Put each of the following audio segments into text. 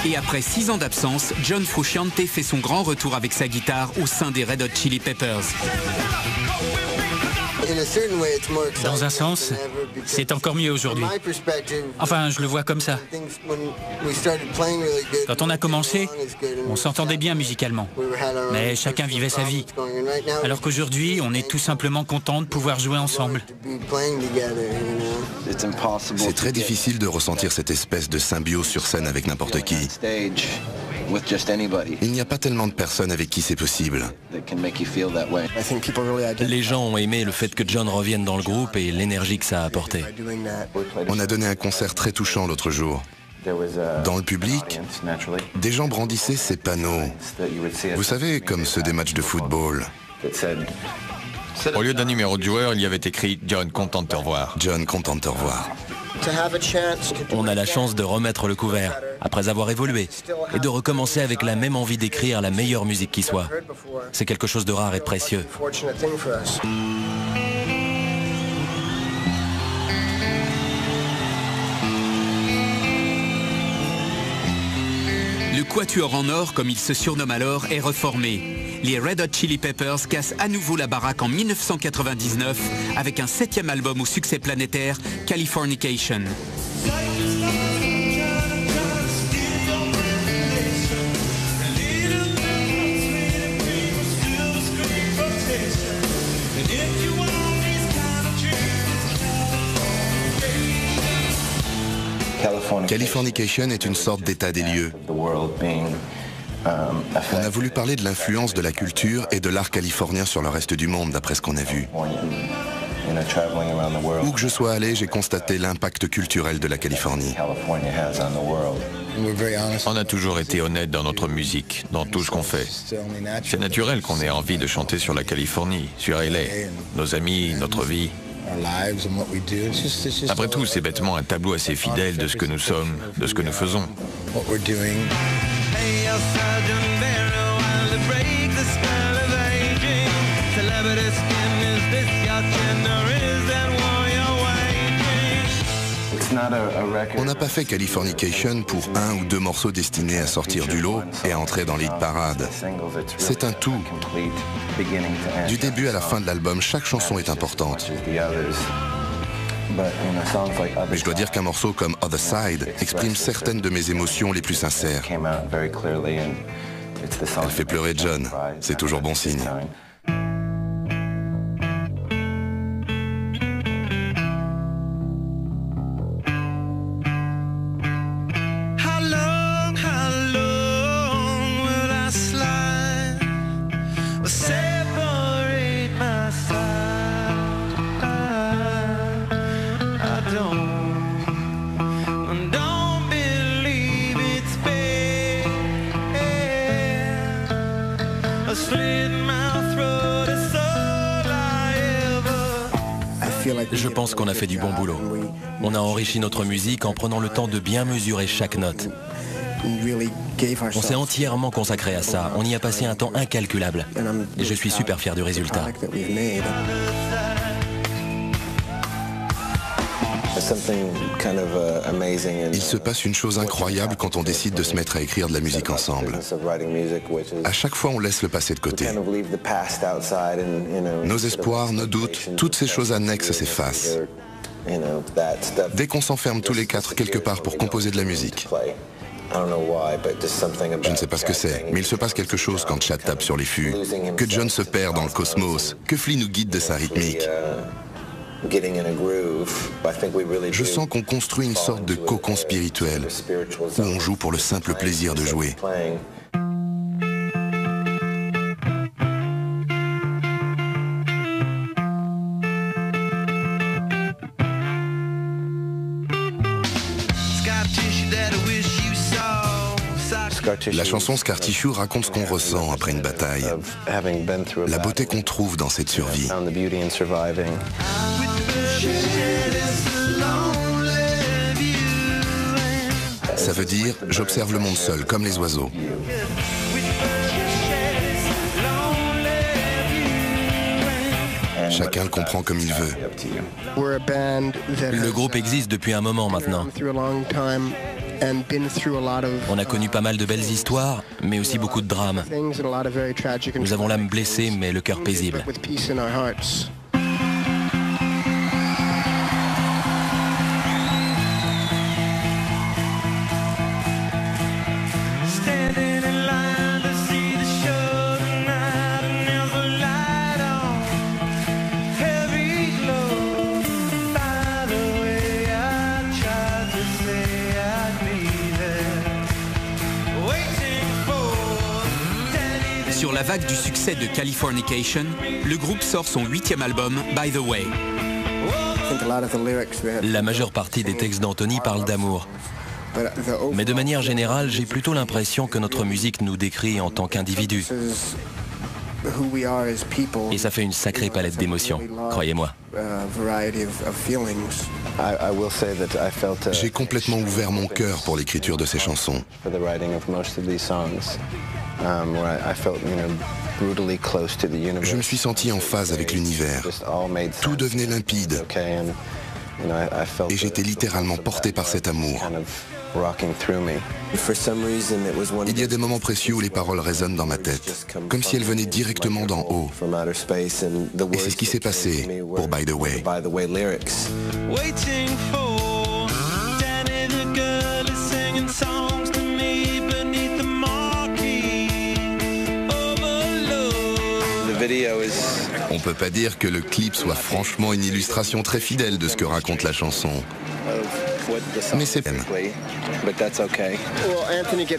Et après 6 ans d'absence, John Frusciante fait son grand retour avec sa guitare au sein des Red Hot Chili Peppers. Dans un sens, c'est encore mieux aujourd'hui. Enfin, je le vois comme ça. Quand on a commencé, on s'entendait bien musicalement. Mais chacun vivait sa vie. Alors qu'aujourd'hui, on est tout simplement content de pouvoir jouer ensemble. C'est très difficile de ressentir cette espèce de symbiose sur scène avec n'importe qui. Il n'y a pas tellement de personnes avec qui c'est possible. Les gens ont aimé le fait que John revienne dans le groupe et l'énergie que ça a apporté. On a donné un concert très touchant l'autre jour. Dans le public, des gens brandissaient ces panneaux. Vous savez, comme ceux des matchs de football. Au lieu d'un numéro de joueur, il y avait écrit « John, content de te revoir ». John, content de te revoir. On a la chance de remettre le couvert, après avoir évolué, et de recommencer avec la même envie d'écrire la meilleure musique qui soit. C'est quelque chose de rare et de précieux. Le Quatuor en or, comme il se surnomme alors, est reformé. Les Red Hot Chili Peppers cassent à nouveau la baraque en 1999 avec un 7e album au succès planétaire, Californication. Californication est une sorte d'état des lieux. On a voulu parler de l'influence de la culture et de l'art californien sur le reste du monde, d'après ce qu'on a vu. Où que je sois allé, j'ai constaté l'impact culturel de la Californie. On a toujours été honnête dans notre musique, dans tout ce qu'on fait. C'est naturel qu'on ait envie de chanter sur la Californie, sur LA, nos amis, notre vie. Après tout, c'est bêtement un tableau assez fidèle de ce que nous sommes, de ce que nous faisons. On n'a pas fait Californication pour 1 ou 2 morceaux destinés à sortir du lot et à entrer dans l'hit parade. C'est un tout. Du début à la fin de l'album, chaque chanson est importante. Mais je dois dire qu'un morceau comme Other Side exprime certaines de mes émotions les plus sincères. Elle fait pleurer John, c'est toujours bon signe. Je pense qu'on a fait du bon boulot. On a enrichi notre musique en prenant le temps de bien mesurer chaque note. On s'est entièrement consacré à ça. On y a passé un temps incalculable. Et je suis super fier du résultat. Il se passe une chose incroyable quand on décide de se mettre à écrire de la musique ensemble. À chaque fois, on laisse le passé de côté. Nos espoirs, nos doutes, toutes ces choses annexes s'effacent. Dès qu'on s'enferme tous les 4 quelque part pour composer de la musique. Je ne sais pas ce que c'est, mais il se passe quelque chose quand Chad tape sur les fûts, que John se perd dans le cosmos, que Flea nous guide de sa rythmique. Je sens qu'on construit une sorte de cocon spirituel, où on joue pour le simple plaisir de jouer. La chanson Scar Tissue raconte ce qu'on ressent après une bataille, la beauté qu'on trouve dans cette survie. Ça veut dire, j'observe le monde seul, comme les oiseaux. Chacun le comprend comme il veut. Le groupe existe depuis un moment maintenant. On a connu pas mal de belles histoires, mais aussi beaucoup de drames. Nous avons l'âme blessée, mais le cœur paisible. Sur la vague du succès de Californication, le groupe sort son 8e album, By the Way. La majeure partie des textes d'Anthony parlent d'amour. Mais de manière générale, j'ai plutôt l'impression que notre musique nous décrit en tant qu'individus. Et ça fait une sacrée palette d'émotions, croyez-moi. J'ai complètement ouvert mon cœur pour l'écriture de ces chansons. Je me suis senti en phase avec l'univers. Tout devenait limpide. Et j'étais littéralement porté par cet amour. Il y a des moments précieux où les paroles résonnent dans ma tête, comme si elles venaient directement d'en haut. Et c'est ce qui s'est passé pour By the Way. On peut pas dire que le clip soit franchement une illustration très fidèle de ce que raconte la chanson. Mais c'est bien.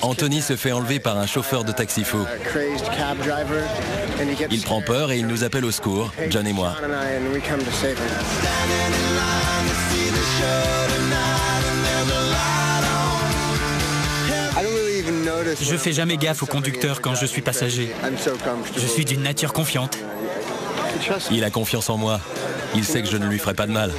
Anthony se fait enlever par un chauffeur de taxi fou. Il prend peur et il nous appelle au secours, John et moi. Je fais jamais gaffe au conducteur quand je suis passager. Je suis d'une nature confiante. Il a confiance en moi. Il sait que je ne lui ferai pas de mal.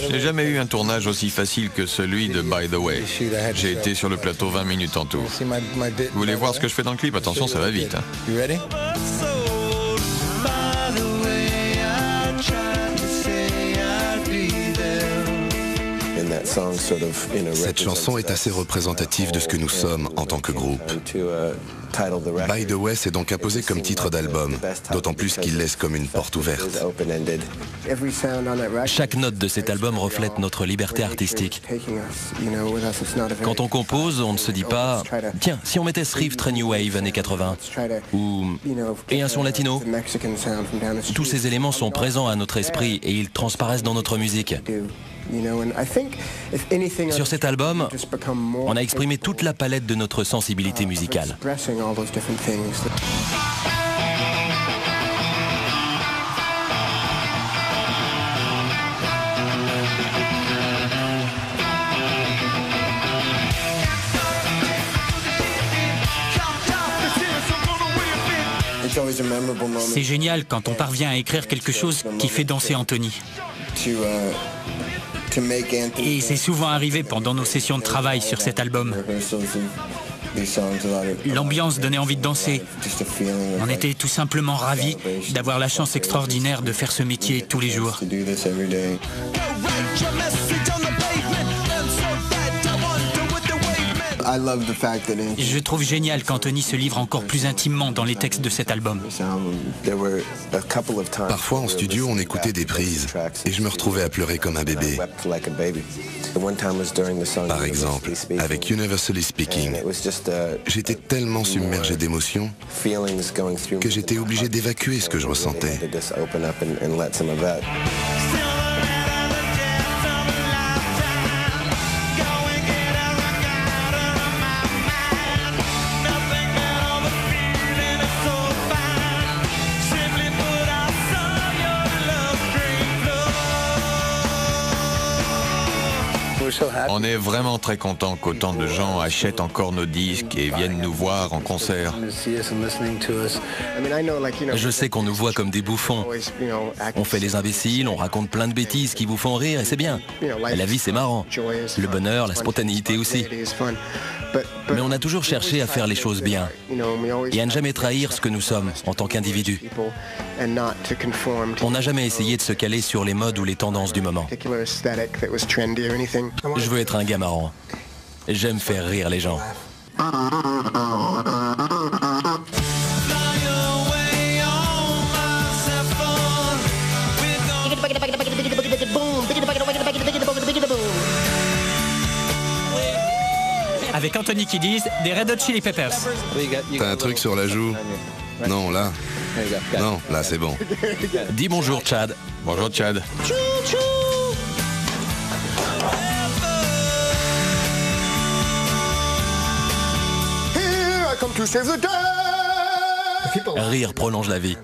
Je n'ai jamais eu un tournage aussi facile que celui de By the Way. J'ai été sur le plateau 20 minutes en tout. Vous voulez voir ce que je fais dans le clip? Attention, ça va vite. Cette chanson est assez représentative de ce que nous sommes en tant que groupe. By the Way est donc imposé comme titre d'album, d'autant plus qu'il laisse comme une porte ouverte. Chaque note de cet album reflète notre liberté artistique. Quand on compose, on ne se dit pas « Tiens, si on mettait ce riff très New Wave années 80 » ou « Et un son latino ». Tous ces éléments sont présents à notre esprit et ils transparaissent dans notre musique. Sur cet album, on a exprimé toute la palette de notre sensibilité musicale. C'est génial quand on parvient à écrire quelque chose qui fait danser Anthony. Et c'est souvent arrivé pendant nos sessions de travail sur cet album. L'ambiance donnait envie de danser. On était tout simplement ravis d'avoir la chance extraordinaire de faire ce métier tous les jours. Je trouve génial qu'Anthony se livre encore plus intimement dans les textes de cet album. Parfois en studio on écoutait des prises et je me retrouvais à pleurer comme un bébé. Par exemple, avec Universally Speaking, j'étais tellement submergé d'émotions que j'étais obligé d'évacuer ce que je ressentais. On est vraiment très content qu'autant de gens achètent encore nos disques et viennent nous voir en concert. Je sais qu'on nous voit comme des bouffons. On fait les imbéciles, on raconte plein de bêtises qui vous font rire et c'est bien. La vie c'est marrant. Le bonheur, la spontanéité aussi. Mais on a toujours cherché à faire les choses bien et à ne jamais trahir ce que nous sommes en tant qu'individus. On n'a jamais essayé de se caler sur les modes ou les tendances du moment. Je veux être un gars marrant. J'aime faire rire les gens. Avec Anthony Kiedis, des Red Hot Chili Peppers. T'as un truc sur la joue? Non, là. Non, là c'est bon. Dis bonjour Chad. Bonjour Chad. Rire prolonge la vie.